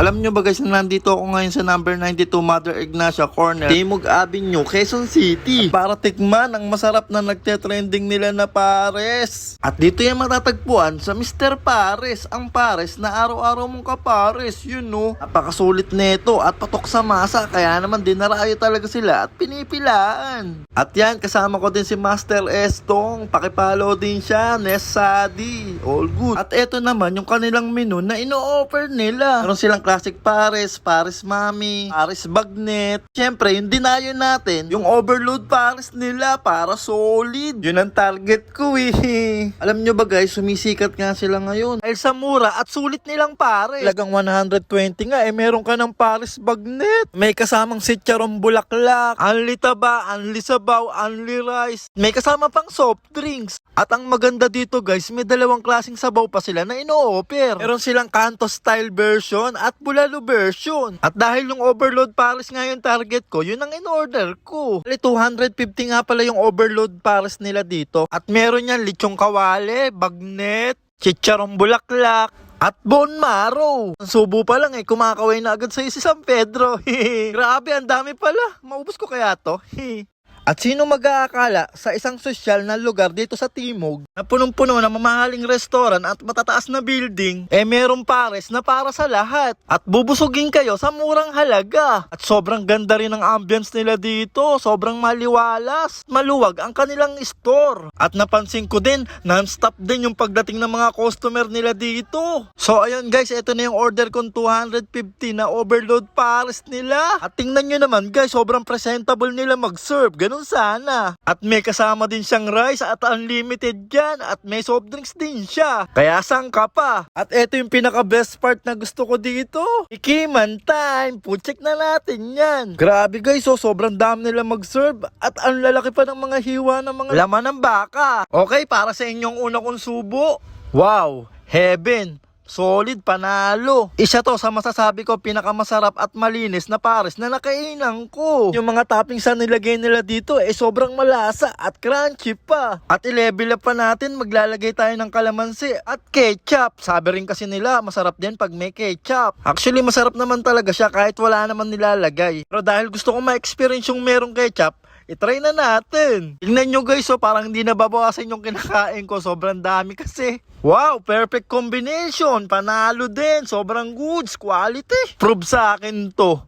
Alam nyo ba guys na nandito ako ngayon sa number 92 Mother Ignacia Corner, Timog Avenue, Quezon City, para tikman ang masarap na nagte-trending nila na pares. At dito yung matatagpuan sa Mr. Pares, ang pares na araw-araw mong kapares, yun no. Napakasulit nito at patok sa masa, kaya naman dinarayo talaga sila at pinipilaan. At yan, kasama ko din si Master Estong, pakipollow din siya, Nesadi, all good. At eto naman yung kanilang menu na ino-offer nila. Meron silang classic pares, pares mami, pares bagnet. Siyempre, yung dinayo natin, yung overload pares nila para solid. Yun ang target ko eh. Alam nyo ba guys, sumisikat nga sila ngayon dahil sa mura at sulit nilang pares. Talagang 120 nga eh, meron ka ng pares bagnet. May kasamang sitcharong bulaklak, unli taba, unli sabaw, unli rice. May kasama pang soft drinks. At ang maganda dito guys, may dalawang klaseng sabaw pa sila na ino-offer. Meron silang kanto style version at bulalo version. At dahil yung overload pares nga yung target ko, yun ang in-order ko. 250 nga pala yung overload pares nila dito. At meron yan lechong kawale, bagnet, chicharong bulaklak, at bone marrow. Ang subo pa lang eh, kumakaway na agad sa'yo si San Pedro. Grabe, ang dami pala. Maubos ko kaya to? At sino mag-aakala sa isang sosyal na lugar dito sa Timog na punong-puno ng mamahaling restaurant at matataas na building, eh merong pares na para sa lahat. At bubusugin kayo sa murang halaga. At sobrang ganda rin ang ambience nila dito. Sobrang maliwalas. Maluwag ang kanilang store. At napansin ko din, non-stop din yung pagdating ng mga customer nila dito. So ayun guys, ito na yung order kong 250 na overload pares nila. At tingnan nyo naman guys, sobrang presentable nila mag-serve. Ganun sana. At may kasama din siyang rice at unlimited yan. At may soft drinks din siya. Kaya saan ka pa? At eto yung pinaka best part na gusto ko dito. Ikiman time. Check na natin yan. Grabe guys, so sobrang dami nila mag-serve. At ang lalaki pa ng mga hiwa ng mga laman ng baka. Okay, para sa inyong una kong subo. Wow, heaven. Solid, panalo. Isa to sa masasabi ko pinakamasarap at malinis na pares na nakainan ko. Yung mga toppings na nilagay nila dito eh sobrang malasa at crunchy pa. At i-level up pa natin, maglalagay tayo ng kalamansi at ketchup. Sabi rin kasi nila masarap din pag may ketchup. Actually masarap naman talaga siya kahit wala naman nilalagay. Pero dahil gusto ko ma-experience yung merong ketchup, i-try na natin. Tingnan nyo guys, so parang hindi nababawasan yung kinakain ko. Sobrang dami kasi. Wow, perfect combination. Panalo din. Sobrang goods, quality. Prove sa akin to.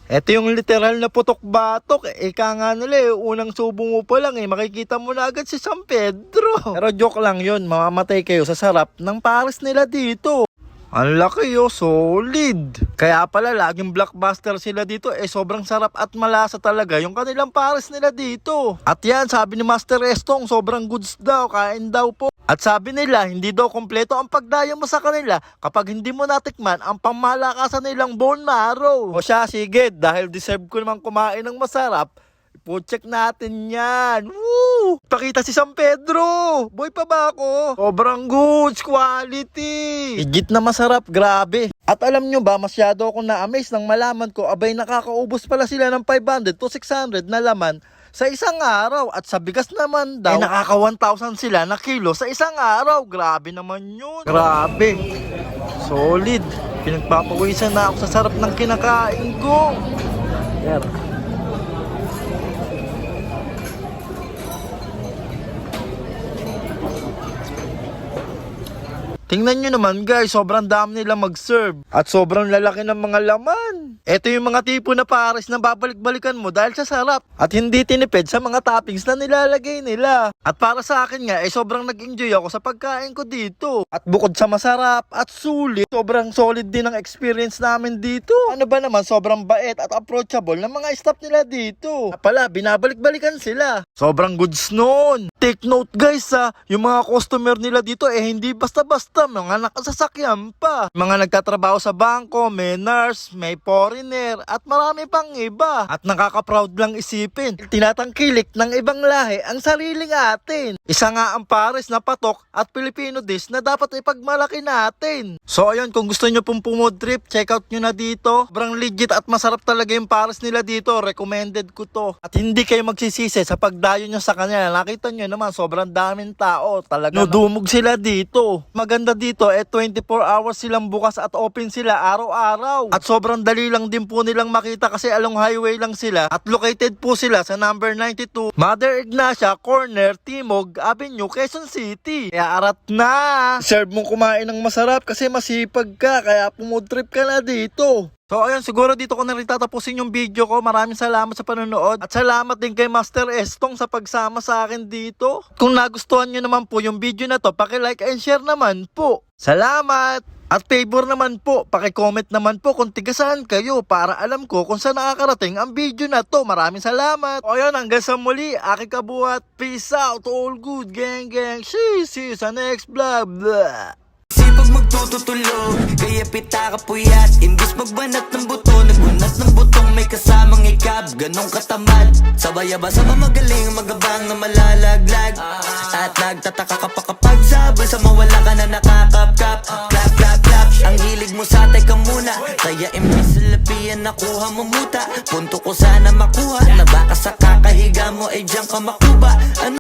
Ito yung literal na putok-batok. Ika nga nila unang subo mo pa lang makikita mo na agad si San Pedro. Pero joke lang yun, mamamatay kayo sa sarap ng pares nila dito. Ang laki solid. Kaya pala laging blockbuster sila dito sobrang sarap at malasa talaga yung kanilang pares nila dito. At yan, sabi ni Master Estong, sobrang goods daw, kain daw po. At sabi nila, hindi daw kompleto ang pagdayo mo sa kanila kapag hindi mo natikman ang pamalakasan nilang bone marrow. O siya, sige, dahil deserve ko naman kumain ng masarap, check natin yan. Woo! Pakita si San Pedro. Boy pa ba ako? Sobrang goods, quality. Higit na masarap, grabe. At alam nyo ba, masyado akong na-amaze nang malaman ko, abay nakakaubos pala sila ng 500 to 600 na laman sa isang araw. At sa bigas naman daw, nakaka 1,000 sila na kilo sa isang araw. Grabe naman yun. Grabe. Solid. Pinagpapawisan na ako sa sarap ng kinakain ko. Yan. Tingnan nyo naman guys, sobrang dami nila mag-serve. At sobrang lalaki ng mga laman. Ito yung mga tipo na pares na babalik-balikan mo dahil sa sarap. At hindi tinipid sa mga toppings na nilalagay nila. At para sa akin nga, sobrang nag-enjoy ako sa pagkain ko dito. At bukod sa masarap at sulit, sobrang solid din ang experience namin dito. Ano ba naman, sobrang bait at approachable ng mga staff nila dito. At pala, binabalik-balikan sila. Sobrang goods noon. Take note guys yung mga customer nila dito hindi basta-basta. Mga nakasasakyan pa. Mga nagtatrabaho sa bangko, may nurse, may foreigner, at marami pang iba. At nakaka-proud lang isipin, tinatangkilik ng ibang lahi ang sariling atin. Isa nga ang pares na patok at Filipino dish na dapat ipagmalaki natin. So ayun, kung gusto nyo pong pumood trip, check out nyo na dito. Sobrang legit at masarap talaga yung pares nila dito. Recommended ko to. At hindi kayo magsisisi sa pagdayo nyo sa kanila. Nakita nyo naman, sobrang daming tao. Talaga nudumog sila dito. Maganda maganda dito, 24 hours silang bukas at open sila araw-araw. At sobrang dali lang din po nilang makita kasi along highway lang sila. At located po sila sa number 92, Mother Ignacia, corner, Timog Avenue, Quezon City. Kaya arat na! Serve mong kumain ng masarap kasi masipag ka, kaya pumood trip ka na dito. So ayun, siguro dito ko na rin tatapusin yung video ko. Maraming salamat sa panonood. At salamat din kay Master Estong sa pagsama sa akin dito. Kung nagustuhan nyo naman po yung video na to, paki-like and share naman po. Salamat! At favor naman po, paki-comment naman po kung tiga saan kayo para alam ko kung saan nakakarating ang video na to. Maraming salamat! O ayun, hanggang sa muli, aking kabuhat. Peace out, all good, gang gang. See you sa next vlog. Blah. Sipag magtututulog, kaya pita ka puyat. Imbis magbanat ng buto, nagbunat ng butong may kasamang ikab. Ganong katamad, sabay-abasa ba magaling, magabang na malalaglag. At nagtataka ka pa kapag sabay sa mawala ka na nakakapkap. Clap, clap, clap, ang hilig mo sa teka muna. Kaya imbis sa lapian nakuha mo muta. Punto ko sana makuha, na baka sa kakahiga mo ay diyan ka makuba. Ano